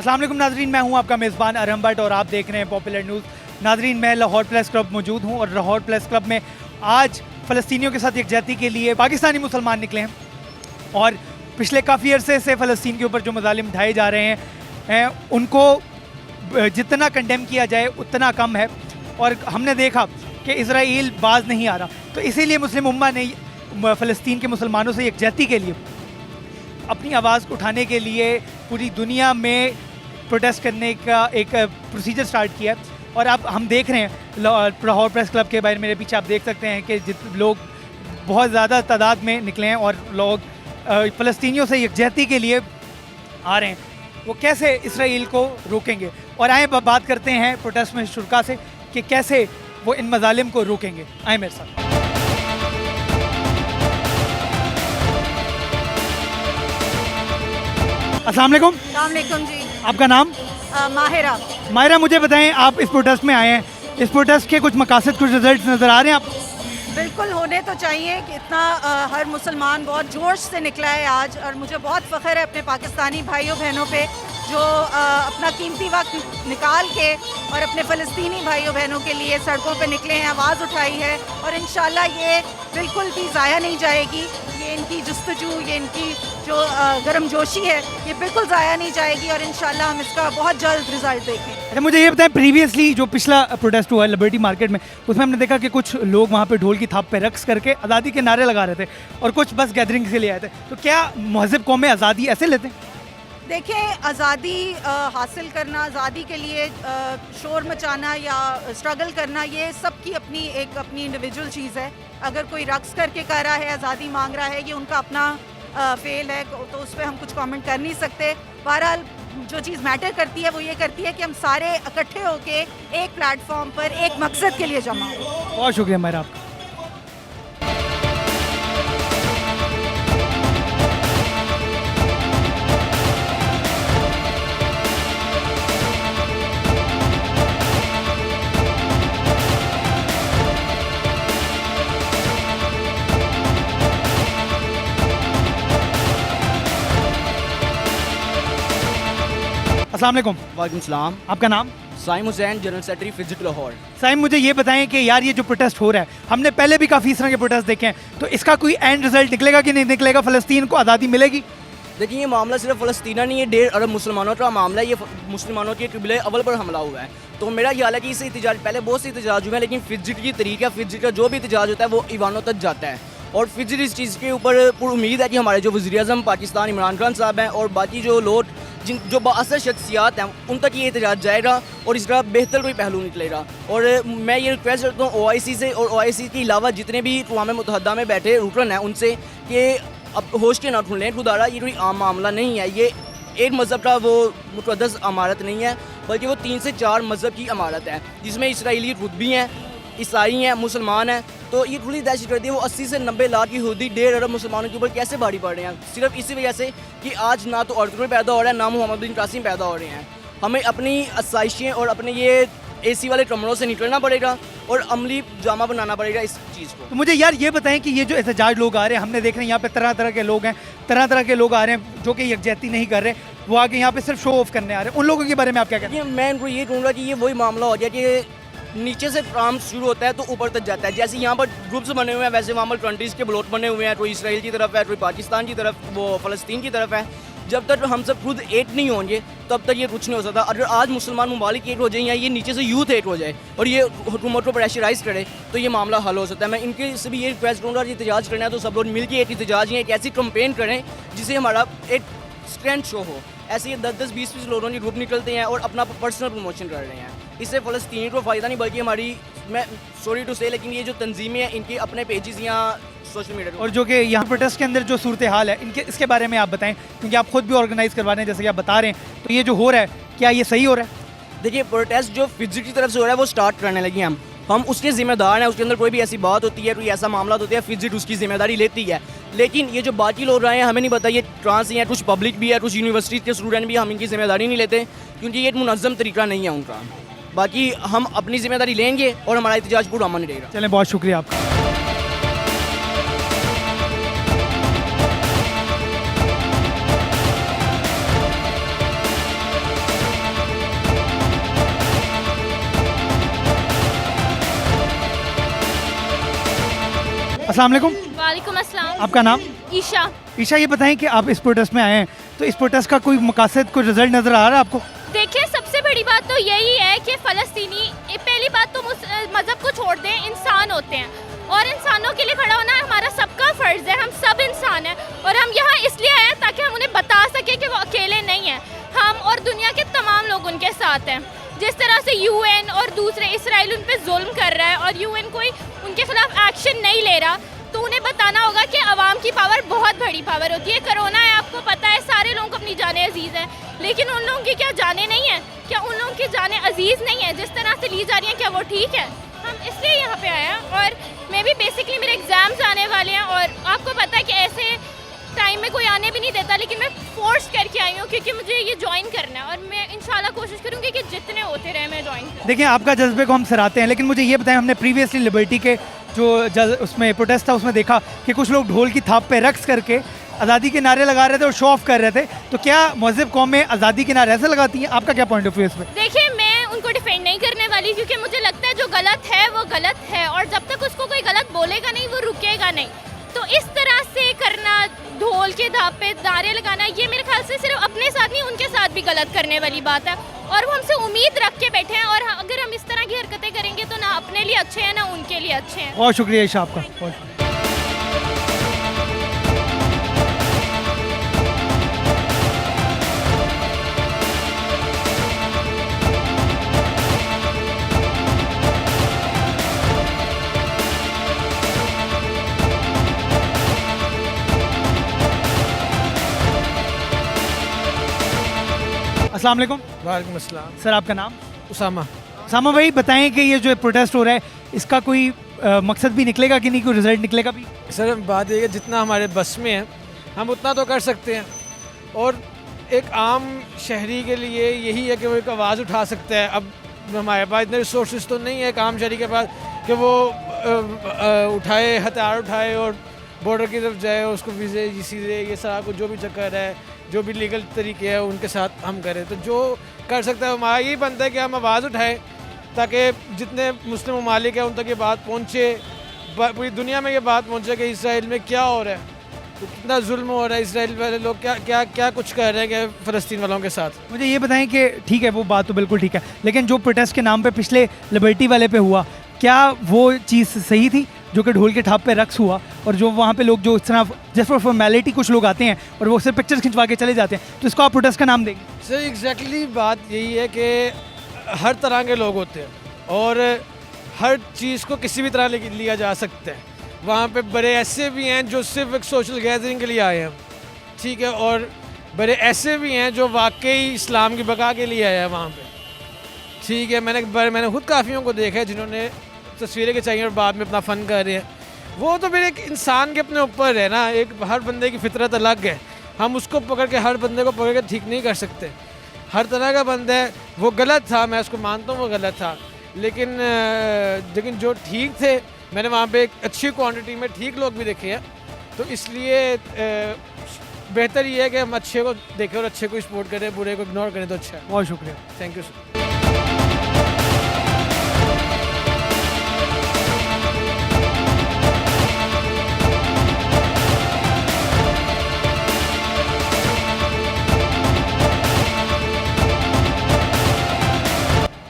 अस्सलाम वालेकुम नाजरीन, मैं हूं आपका मेज़बान अरहम भट्ट और आप देख रहे हैं पॉपुलर न्यूज़। नाजरीन, मैं लाहौर प्रेस क्लब मौजूद हूं और लाहौर प्रेस क्लब में आज फ़लस्तीनियों के साथ यकजहती के लिए पाकिस्तानी मुसलमान निकले हैं और पिछले काफ़ी अरसे से फ़लस्तीन के ऊपर जो मज़ालिम ढाए जा रहे हैं उनको जितना कंडेम किया जाए उतना कम है। और हमने देखा कि इसराइल बाज नहीं आ रहा, तो इसीलिए मुस्लिम उम्मा ने फ़लस्तीन के मुसलमानों से यकजहती के लिए अपनी आवाज़ उठाने के लिए पूरी दुनिया में प्रोटेस्ट करने का एक प्रोसीजर स्टार्ट किया है। और अब हम देख रहे हैं लाहौर प्रेस क्लब के बाहर मेरे पीछे आप देख सकते हैं कि लोग बहुत ज़्यादा तादाद में निकले हैं और लोग फ़लस्तीनियों से यकजहती के लिए आ रहे हैं। वो कैसे इसराइल को रोकेंगे, और आए बात करते हैं प्रोटेस्ट में शुरका से कि कैसे वो इन मज़ालिम को रोकेंगे। आए मेरे साथ। अस्सलाम वालेकुम। अस्सलाम वालेकुम जी। आपका नाम? माहिरा। माहिरा, मुझे बताएं, आप इस प्रोटेस्ट में आए हैं, इस प्रोटेस्ट के कुछ मकासद, कुछ रिजल्ट नज़र आ रहे हैं आप? बिल्कुल होने तो चाहिए कि इतना हर मुसलमान बहुत जोश से निकला है आज, और मुझे बहुत फ़ख्र है अपने पाकिस्तानी भाइयों बहनों पे जो अपना कीमती वक्त निकाल के और अपने फ़लस्तीनी भाइयों बहनों के लिए सड़कों पे निकले हैं, आवाज़ उठाई है। और इंशाल्लाह ये बिल्कुल भी ज़ाया नहीं जाएगी। ये इनकी जस्तजू, ये इनकी जो गर्मजोशी है, ये बिल्कुल ज़ाया नहीं जाएगी और इंशाल्लाह हम इसका बहुत जल्द रिजल्ट देखें। अच्छा, मुझे ये बताएं, प्रीवियसली जो पिछला प्रोटेस्ट हुआ है लिबर्टी मार्केट में, उसमें हमने देखा कि कुछ लोग वहाँ पे ढोल की थाप पे रक्स करके आज़ादी के नारे लगा रहे थे और कुछ बस गैदरिंग के लिए आए थे। तो क्या महज़िब कौमें आज़ादी ऐसे लेते हैं? देखें, आज़ादी हासिल करना, आज़ादी के लिए शोर मचाना या स्ट्रगल करना, ये सबकी अपनी इंडिविजुअल चीज़ है। अगर कोई रक्स करके कर रहा है, आज़ादी मांग रहा है, ये उनका अपना फेल है, तो उस पर हम कुछ कमेंट कर नहीं सकते। बहरहाल जो चीज़ मैटर करती है वो ये करती है कि हम सारे इकट्ठे होके एक प्लेटफॉर्म पर एक मकसद के लिए जमा हो। बहुत शुक्रिया मेरा आपका। अस्सलाम वालेकुम। वालेकुम सलाम। आपका नाम? साइम हुसैन, जनरल सेक्रेटरी फिजिक लाहौर। साइम, मुझे ये बताएं कि यार ये जो प्रोटेस्ट हो रहा है, हमने पहले भी काफ़ी इस तरह के प्रोटेस्ट देखे हैं, तो इसका कोई एंड रिजल्ट निकलेगा कि नहीं निकलेगा? फ़लस्तीन को आज़ादी मिलेगी? देखिए, ये मामला सिर्फ फ़लस्तीना नहीं है, 1.5 अरब मुसलमानों का मामला है। ये मुसलमानों के क़िबले अव्वल पर हमला हुआ है। तो मेरा ख्याल है कि इससे एहतजाज, पहले बहुत से एहतजाज हुए हैं, लेकिन फिजिक की तरीका, फिजिक का जो भी एहतजाज होता है वो ईवानों तक जाता है। और फिजिक इस चीज़ के ऊपर पूरी उम्मीद है कि हमारे जो वज़ीर-ए-आज़म पाकिस्तान इमरान खान साहब हैं और बाकी जो लोग जो बाअसर शख्सियात हैं उन तक ये एहतजाज जाएगा और इसका बेहतर कोई पहलू निकलेगा। और मैं ये रिक्वेस्ट करता हूँ OIC से और OIC के अलावा जितने भी अक़वाम मुत्तहिदा में बैठे रुकन हैं उनसे कि अब होश के ना खुलें। खुदारा ये कोई आम मामला नहीं है, ये एक मज़हब का वो मुक़द्दस अमारत नहीं है, बल्कि वो 3 से 4 मज़हब की अमारत है, जिसमें इसराइली खुद भी हैं, ईसाई हैं, मुसलमान हैं। तो ये थोड़ी दहशत गर्दी है। वो 80 से 90 लाख यहूदी 1.5 अरब मुसलमानों के ऊपर कैसे भारी पड़ रहे हैं? सिर्फ इसी वजह से कि आज ना तो औरतों पैदा हो रहा है, ना मोहम्मद बिन कासिम पैदा हो रहे हैं। हमें अपनी आसाइशें और अपने ये AC वाले कमरों से निकलना पड़ेगा और अमली जामा बनाना पड़ेगा इस चीज़ को। तो मुझे यार ये बताएं कि ये जो एहतजाज लोग आ रहे हैं, हमने देख रहे हैं यहाँ पे तरह तरह के लोग हैं, तरह तरह के लोग आ रहे हैं जो कि यकजहती नहीं कर रहे, वो आगे यहाँ पे सिर्फ शो ऑफ करने आ रहे हैं। उन लोगों के बारे में आप क्या कहते हैं? मैं उनको ये कहूँगा कि ये वही मामला हो गया कि नीचे से काम शुरू होता है तो ऊपर तक जाता है। जैसे यहाँ पर ग्रुप्स बने हुए हैं, वैसे वहाँ पर कंट्रीज़ के ब्लॉक बने हुए हैं, कोई इसराइल की तरफ है, कोई पाकिस्तान की तरफ, वो फ़लस्तीन की तरफ है। जब तक हम सब खुद एक नहीं होंगे तब तक ये कुछ नहीं हो सकता। अगर आज मुसलमान ममालिक एक हो जाए या ये नीचे से यूथ एक हो जाए और ये हुकूमत को प्रेशराइज़ करे तो ये मामला हल हो सकता है। मैं इनके से भी ये रिक्वेस्ट करूँगा कि एहतजाज करना है तो सब लोग मिल के एक एहतजाज या एक ऐसी कंपेन करें जिससे हमारा एक स्ट्रेंथ शो हो। ऐसे ये 10-10, 20-20 लोगों के ग्रुप निकलते हैं और अपना पर्सनल प्रमोशन कर रहे हैं। इससे फ़लस्तीनी को फ़ायदा नहीं बल्कि हमारी मैं सॉरी टू से, लेकिन ये जो तंजीमें हैं इनके अपने पेजेस या सोशल मीडिया और जो कि यहाँ प्रोटेस्ट के अंदर जो सूरत हाल है इनके इसके बारे में आप बताएं, क्योंकि आप खुद भी ऑर्गेनाइज करवा रहे हैं जैसे कि आप बता रहे हैं, तो ये जो हो रहा है क्या ये सही हो रहा है? देखिए, प्रोटेस्ट जो फिजिक की तरफ से हो रहा है वो स्टार्ट करने लगे हम उसके जिम्मेदार हैं। उसके अंदर कोई भी ऐसी बात होती है, कोई ऐसा मामला होता है, फिजिक उसकी जिम्मेदारी लेती है। लेकिन ये जो बाकी लोग रहे हैं, हमें नहीं पता ये ट्रांस हैं, कुछ पब्लिक भी है, कुछ यूनिवर्सिटी के स्टूडेंट भी, हम इनकी जिम्मेदारी नहीं लेते क्योंकि ये एक मुनज़्ज़म तरीका नहीं है उनका। बाकी हम अपनी जिम्मेदारी लेंगे और हमारा एहतजाज पूरा अमन रहेगा। चलें, बहुत शुक्रिया आपका। अस्सलाम वालेकुम। वालेकुम अस्सलाम। आपका नाम? ईशा। ईशा, ये बताएं कि आप इस प्रोटेस्ट में आए हैं, तो इस प्रोटेस्ट का कोई मकासद, कोई रिजल्ट नज़र आ रहा है आपको? देखिए, सबसे बड़ी बात तो यही है कि फ़लस्तीनी, पहली बात तो मज़हब को छोड़ दें, इंसान होते हैं और इंसानों के लिए खड़ा होना हमारा सबका फ़र्ज़ है। हम सब इंसान हैं और हम यहाँ इसलिए आए हैं ताकि हम उन्हें बता सकें कि वो अकेले नहीं हैं। हम और दुनिया के तमाम लोग उनके साथ हैं। जिस तरह से यूएन और दूसरे इसराइल उन पर जुल्म कर रहा है और यूएन कोई उनके खिलाफ एक्शन नहीं ले रहा, तो उन्हें बताना होगा कि आवाम की पावर बहुत बड़ी पावर होती है। कोरोना है, आपको पता है, सारे लोगों को अपनी जानें अजीज़ हैं, लेकिन उन लोगों की क्या जानें नहीं हैं? क्या उन लोगों की जानें अजीज़ नहीं है? जिस तरह से ली जा रही हैं, क्या वो ठीक है? हम इसलिए यहाँ पे आए हैं और मैं भी बेसिकली मेरे एग्ज़ाम्स आने वाले हैं और आपको पता है कि ऐसे टाइम में कोई आने भी नहीं देता, लेकिन मैं फोर्स करके आई हूँ क्योंकि मुझे ये ज्वाइन करना है और मैं इंशाल्लाह कोशिश करूँगी कि जितने होते रहे मैं ज्वाइन करूँ। देखिए, आपका जज्बे को हम सराहते हैं, लेकिन मुझे ये बताएं, हमने प्रीवियसली लिबर्टी के जो उसमें प्रोटेस्ट था उसमें देखा कि कुछ लोग ढोल की थाप पे रक्स करके आज़ादी के नारे लगा रहे थे और शो ऑफ कर रहे थे, तो क्या महज़ब कौमें आज़ादी के नारे ऐसे लगाती हैं? आपका क्या पॉइंट ऑफ व्यू इस पर? देखिए, मैं उनको डिफेंड नहीं करने वाली क्योंकि मुझे लगता है जो गलत है वो गलत है और जब तक उसको कोई गलत बोलेगा नहीं वो रुकेगा नहीं। तो इस तरह से करना, ढोल के धाप पे नारे लगाना, ये मेरे ख्याल से सिर्फ अपने साथ नहीं उनके साथ भी गलत करने वाली बात है और वो हमसे उम्मीद रख के बैठे हैं और अगर हम इस तरह की हरकतें करेंगे तो ना अपने लिए अच्छे हैं ना उनके लिए अच्छे हैं। बहुत शुक्रिया ईशा आपका, बहुत शुक्रिया। अस्सलाम वालेकुम। वालेकुम अस्सलाम। सर, आपका नाम? उसामा। सामा भाई, बताएं कि ये जो प्रोटेस्ट हो रहा है इसका कोई मकसद भी निकलेगा कि नहीं, कोई रिजल्ट निकलेगा भी? सर, बात ये है कि जितना हमारे बस में है हम उतना तो कर सकते हैं और एक आम शहरी के लिए यही है कि वो एक आवाज़ उठा सकता है। अब हमारे पास इतने रिसोर्सेज तो नहीं है एक आम शहरी के पास कि वो उठाए, हथियार उठाए और बॉर्डर की तरफ जाए, उसको वीज़े सीधे ये सारा कुछ जो भी चक्कर है, जो भी लीगल तरीके हैं उनके साथ हम करें। तो जो कर सकता है हमारा यही बनता है कि हम आवाज़ उठाएं ताकि जितने मुस्लिम ममालिक हैं उन तक ये बात पहुँचे, पूरी दुनिया में ये बात पहुँचे कि इसराइल में क्या हो रहा है, तो कितना जुल्म हो रहा है, इसराइल वाले लोग क्या क्या क्या कुछ कर रहे हैं कि फ़लस्तीन वालों के साथ। मुझे ये बताएं कि ठीक है, वो बात तो बिल्कुल ठीक है, लेकिन जो प्रोटेस्ट के नाम पे पिछले लिबर्टी वाले पे हुआ, क्या वो चीज़ सही थी जो कि ढोल के ठाप पे रक्स हुआ और जो वहाँ पे लोग जो इस तरह जस्ट फॉर फॉर्मेलिटी कुछ लोग आते हैं और वो सिर्फ पिक्चर्स खिंचवा के चले जाते हैं, तो इसको आप प्रोटेस्ट का नाम देंगे? सर, एग्जैक्टली बात यही है कि हर तरह के लोग होते हैं और हर चीज़ को किसी भी तरह लिया जा सकता है। वहाँ पे बड़े ऐसे भी हैं जो सिर्फ एक सोशल गैदरिंग के लिए आए हैं, ठीक है, और बड़े ऐसे भी हैं जो वाकई इस्लाम की बका के लिए आए हैं वहाँ पे, ठीक है। मैंने खुद काफ़ियों को देखा है जिन्होंने तस्वीरें खिंचाई और बाद में अपना फ़न कर रहे हैं। वो तो फिर एक इंसान के अपने ऊपर है ना, एक हर बंदे की फितरत अलग है, हम उसको पकड़ के हर बंदे को पकड़ के ठीक नहीं कर सकते। हर तरह का बंदा है, वो गलत था, मैं उसको मानता हूँ वो गलत था, लेकिन जो ठीक थे, मैंने वहाँ पे एक अच्छी क्वांटिटी में ठीक लोग भी देखे हैं। तो इसलिए बेहतर ये है कि हम अच्छे को देखें और अच्छे को सपोर्ट करें, बुरे को इग्नोर करें तो अच्छा है। बहुत शुक्रिया, थैंक यू सर।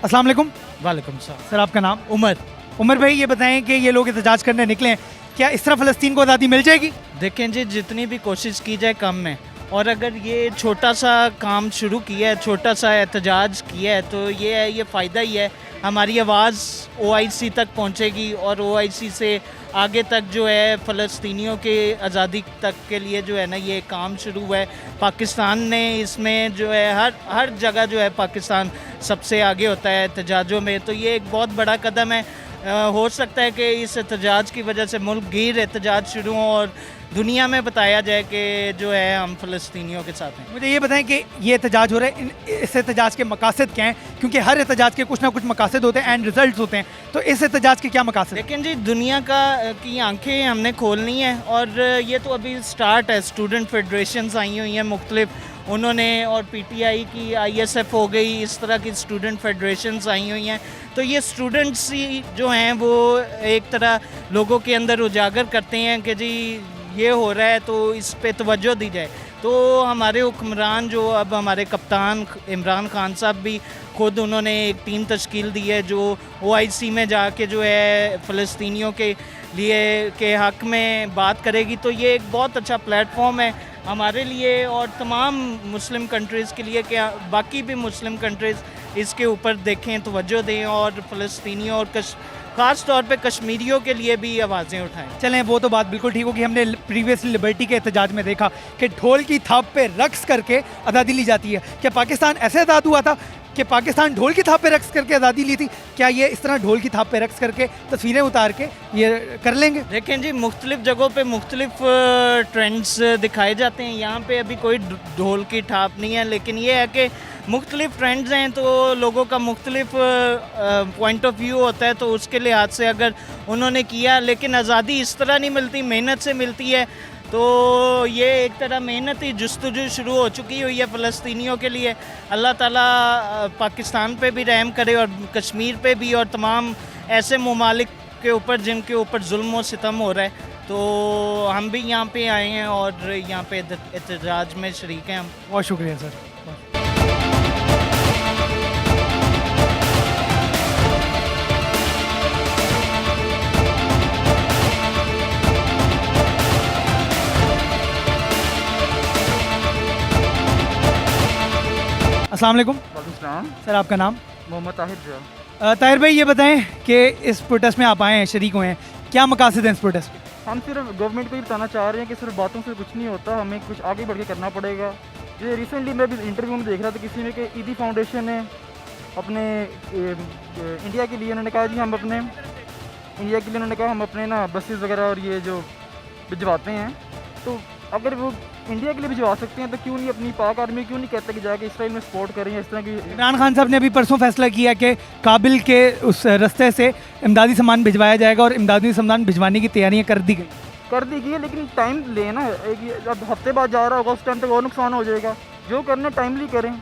अस्सलाम वालेकुम। वालेकुम सलाम। सर, आपका नाम? उमर। उमर भाई, ये बताएं कि ये लोग एहतजाज करने निकले हैं, क्या इस तरह फ़लस्तीन को आज़ादी मिल जाएगी? देखें जी, जितनी भी कोशिश की जाए कम है, और अगर ये छोटा सा काम शुरू किया है, छोटा सा एहतजाज किया है, तो ये फ़ायदा ही है। हमारी आवाज़ OIC तक पहुंचेगी और OIC से आगे तक जो है फ़लस्तीनियों के आज़ादी तक के लिए जो है ना ये काम शुरू हुआ है। पाकिस्तान ने इसमें जो है हर जगह जो है पाकिस्तान सबसे आगे होता है एहतजाजों में, तो ये एक बहुत बड़ा कदम है। हो सकता है कि इस एहतजाज की वजह से मुल्क गिर एहतजाज शुरू हों और दुनिया में बताया जाए कि जो है हम फ़लस्तीनियों के साथ हैं। मुझे ये बताएं कि ये एहतजाज हो रहा है, इस एहतजाज के मकासद क्या हैं? क्योंकि हर एहतजाज के कुछ ना कुछ मकासद होते हैं, एंड रिजल्ट्स होते हैं, तो इस एहतजाज के क्या मकासद हैं? लेकिन जी दुनिया की आंखें हमने खोलनी है और ये तो अभी स्टार्ट है। स्टूडेंट फेडरेशंस आई हुई हैं मुख्तलिफ, उन्होंने, और PTI की ISF हो गई, इस तरह की स्टूडेंट फेडरेशंस आई हुई हैं। तो ये स्टूडेंट्स ही जो हैं वो एक तरह लोगों के अंदर उजागर करते हैं कि जी ये हो रहा है तो इस पे तवज्जो दी जाए। तो हमारे हुक्मरान जो अब हमारे कप्तान इमरान खान साहब भी खुद उन्होंने एक टीम तश्कील दी है जो OIC में जाके जो है फ़लस्तीनियों के लिए के हक़ में बात करेगी। तो ये एक बहुत अच्छा प्लेटफॉर्म है हमारे लिए और तमाम मुस्लिम कंट्रीज़ के लिए कि बाकी भी मुस्लिम कंट्रीज़ इसके ऊपर देखें, तवज्जो दें और फ़लस्तीनियों और ख़ास तौर पे कश्मीरियों के लिए भी आवाज़ें उठाएं। चलें, वो तो बात बिल्कुल ठीक होगी। हमने प्रीवियसली लिबर्टी के एहतजाज में देखा कि ढोल की थाप पे रक्स करके आज़ादी ली जाती है। क्या पाकिस्तान ऐसे आज़ाद हुआ था कि पाकिस्तान ढोल की थाप पे रक्स करके आज़ादी ली थी? क्या ये इस तरह ढोल की थाप पे रक्स करके तस्वीरें उतार के ये कर लेंगे? देखें जी, मुख्तलिफ जगहों पे मुख्तलिफ ट्रेंड्स दिखाए जाते हैं। यहाँ पे अभी कोई ढोल की ठाप नहीं है, लेकिन ये है कि मुख्तलिफ ट्रेंड्स हैं तो लोगों का मुख्तलिफ पॉइंट ऑफ व्यू होता है। तो उसके लिहाज से अगर उन्होंने किया, लेकिन आज़ादी इस तरह नहीं मिलती, मेहनत से मिलती है। तो ये एक तरह मेहनत ही जुस्तजू शुरू हो चुकी हुई है फ़लस्तीनियों के लिए। अल्लाह ताला पाकिस्तान पे भी रहम करे और कश्मीर पे भी और तमाम ऐसे ममालिक के ऊपर जिनके ऊपर जुल्म और सितम हो रहा है। तो हम भी यहाँ पे आए हैं और यहाँ पे एहतजाज में शरीक हैं हम। बहुत शुक्रिया सर। अस्सलाम वालेकुम सर, आपका नाम? मोहम्मद ताहिर। ताहिर भाई, ये बताएं कि इस प्रोटेस्ट में आप आए हैं, शरीक हुए हैं, क्या मकासद हैं इस प्रोटेस्ट के? हम सिर्फ गवर्नमेंट को ये बताना चाह रहे हैं कि सिर्फ बातों से कुछ नहीं होता, हमें कुछ आगे बढ़ के करना पड़ेगा। ये रिसेंटली मैं भी इंटरव्यू में देख रहा था किसी में कि ईदी फाउंडेशन ने अपने इंडिया के लिए उन्होंने कहा जी हम अपने इंडिया के लिए उन्होंने कहा हम अपने ना बसेस वगैरह और ये जो भिजवाते हैं, तो अगर वो इंडिया के लिए भिजवा सकते हैं तो क्यों नहीं अपनी पाक आर्मी क्यों नहीं कहते कि जाके इसराइल में सपोर्ट करें इस तरह की। इमरान खान साहब ने अभी परसों फैसला किया कि काबिल के उस रास्ते से इमदादी सामान भिजवाया जाएगा और इमदादी सामान भिजवाने की तैयारियां कर दी गई है, लेकिन टाइम लेना। अब हफ्ते बाद जा रहा होगा, उस टाइम तक और नुकसान हो जाएगा। जो करना टाइमली करें।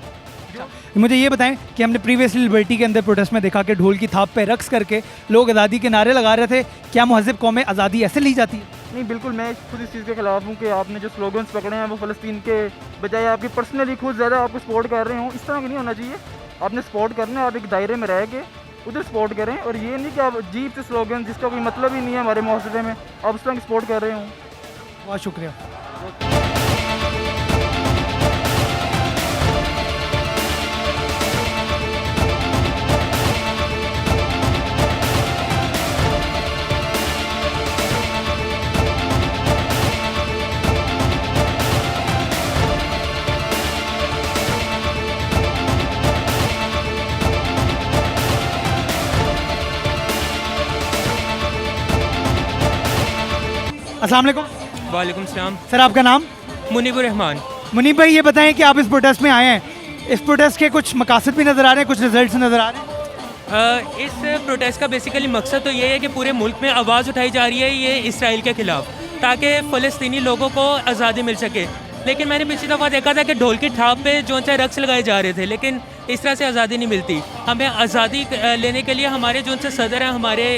मुझे ये बताएं कि हमने प्रीवियसली लिबर्टी के अंदर प्रोटेस्ट में देखा कि ढोल की थाप पे रक्स करके लोग आज़ादी के नारे लगा रहे थे। क्या महज़िब कौमें आज़ादी ऐसे ली जाती है? नहीं, बिल्कुल मैं खुद इस चीज़ के खिलाफ हूँ कि आपने जो स्लोगन्स पकड़े हैं वो फ़लस्तीन के बजाय आपके पर्सनली खुद ज़्यादा आपको सपोर्ट कर रहे हों। इस तरह की नहीं होना चाहिए। आपने सपोर्ट करना है, आप एक दायरे में रह के उधर सपोर्ट करें, और ये नहीं कि आप अजीब से स्लोगन जिसका कोई मतलब ही नहीं है हमारे मुआशरे में, आप उस तरह की सपोर्ट कर रहे हों। बहुत शुक्रिया। अस्सलाम वालेकुम। वालेकुम सलाम। सर, आपका नाम? मुनीबुर रहमान। मुनीब भाई, ये बताएं कि आप इस प्रोटेस्ट में आए हैं, इस प्रोटेस्ट के कुछ मकासद भी नज़र आ रहे हैं, कुछ रिजल्ट्स नज़र आ रहे हैं? इस प्रोटेस्ट का बेसिकली मकसद तो ये है कि पूरे मुल्क में आवाज़ उठाई जा रही है ये इसराइल के ख़िलाफ़, ताकि फ़लस्तीनी लोगों को आज़ादी मिल सके। लेकिन मैंने पिछली दफ़ा देखा था कि ढोल की ठाप पे जो सा रक्स लगाए जा रहे थे, लेकिन इस तरह से आज़ादी नहीं मिलती। हमें आज़ादी लेने के लिए हमारे जो से सदर हैं, हमारे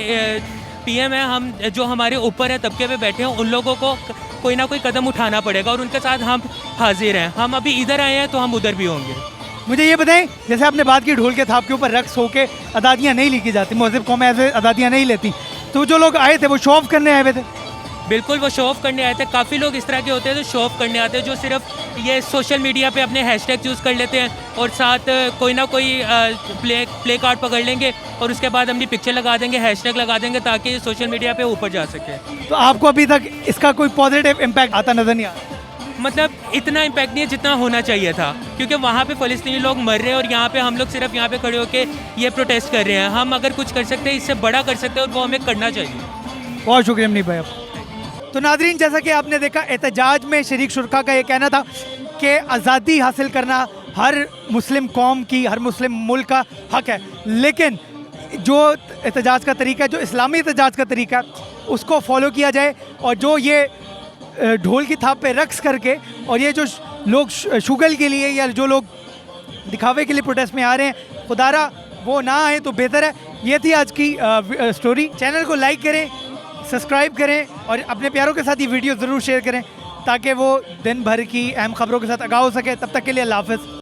PM है, हम जो हमारे ऊपर है तबके पे बैठे हैं, उन लोगों को कोई ना कोई कदम उठाना पड़ेगा और उनके साथ हम हाजिर हैं। हम अभी इधर आए हैं तो हम उधर भी होंगे। मुझे ये बताएं, जैसे आपने बात की ढोल के थाप के ऊपर रक्स होके आज़ादियाँ नहीं ली की जाती, महज़िब कौमें ऐसे आज़ादियाँ नहीं लेती, तो जो लोग आए थे वो शो ऑफ करने आए हुए थे? बिल्कुल वो शो ऑफ करने आए थे। काफ़ी लोग इस तरह के होते हैं जो शो ऑफ करने आते हैं, जो सिर्फ ये सोशल मीडिया पे अपने हैशटैग यूज़ कर लेते हैं और साथ कोई ना कोई प्ले कार्ड पकड़ लेंगे और उसके बाद अपनी पिक्चर लगा देंगे, हैशटैग लगा देंगे ताकि सोशल मीडिया पे ऊपर जा सके। तो आपको अभी तक इसका कोई पॉजिटिव इम्पैक्ट आता नजर नहीं आ रहा? मतलब इतना इम्पैक्ट नहीं है जितना होना चाहिए था, क्योंकि वहाँ पे फ़लस्तीनी लोग मर रहे हैं और यहाँ पे हम लोग सिर्फ यहाँ पे खड़े होकर ये प्रोटेस्ट कर रहे हैं। हम अगर कुछ कर सकते हैं, इससे बड़ा कर सकते हैं और वो हमें करना चाहिए। बहुत शुक्रिया मनीष भाई आप। तो नादरीन, जैसा कि आपने देखा, एहतजाज में शरीक शुरका का ये कहना था कि आज़ादी हासिल करना हर मुस्लिम कौम की, हर मुस्लिम मुल्क का हक है, लेकिन जो एहतजाज का तरीका है, जो इस्लामी एहतजाज का तरीका है, उसको फॉलो किया जाए। और जो ये ढोल की थाप पे रक्स करके और ये जो लोग शुगल के लिए या जो लोग दिखावे के लिए प्रोटेस्ट में आ रहे हैं, खुदारा वो ना आए तो बेहतर है। ये थी आज की स्टोरी। चैनल को लाइक करें, सब्सक्राइब करें और अपने प्यारों के साथ ये वीडियो ज़रूर शेयर करें ताकि वो दिन भर की अहम खबरों के साथ आगाह हो सके। तब तक के लिए अल्लाह हाफ़िज़।